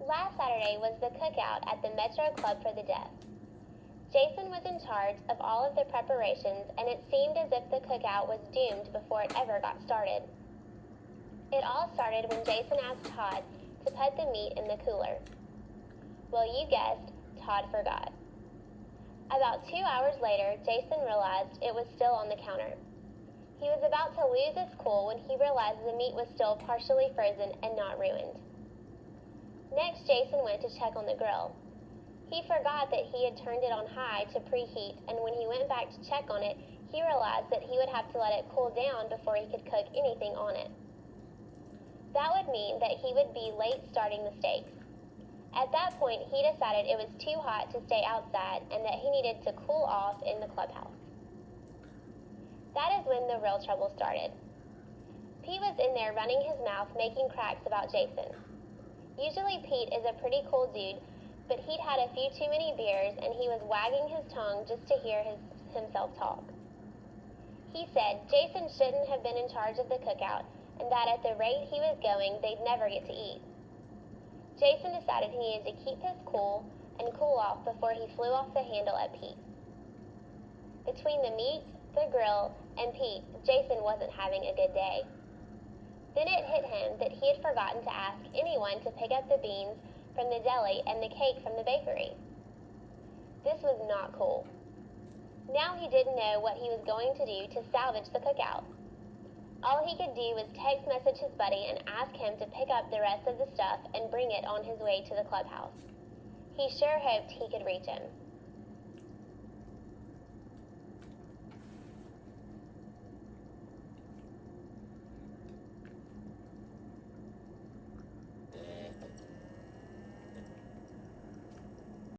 Last Saturday was the cookout at the Metro Club for the Deaf. Jason was in charge of all of the preparations, and it seemed as if the cookout was doomed before it ever got started. It all started when Jason asked Todd to put the meat in the cooler. Well, you guessed, Todd forgot. About 2 hours later, Jason realized it was still on the counter. He was about to lose his cool when he realized the meat was still partially frozen and not ruined. Next, Jason went to check on the grill. He forgot that he had turned it on high to preheat, and when he went back to check on it, he realized that he would have to let it cool down before he could cook anything on it. That would mean that he would be late starting the steaks. At that point, he decided it was too hot to stay outside and that he needed to cool off in the clubhouse. That is when the real trouble started. Pete was in there running his mouth, making cracks about Jason. Usually Pete is a pretty cool dude, but he'd had a few too many beers and he was wagging his tongue just to hear himself talk. He said Jason shouldn't have been in charge of the cookout and that at the rate he was going, they'd never get to eat. Jason decided he needed to keep his cool and cool off before he flew off the handle at Pete. Between the meat, the grill, and Pete, Jason wasn't having a good day. Then it hit him that he had forgotten to ask anyone to pick up the beans from the deli and the cake from the bakery. This was not cool. Now he didn't know what he was going to do to salvage the cookout. All he could do was text message his buddy and ask him to pick up the rest of the stuff and bring it on his way to the clubhouse. He sure hoped he could reach him.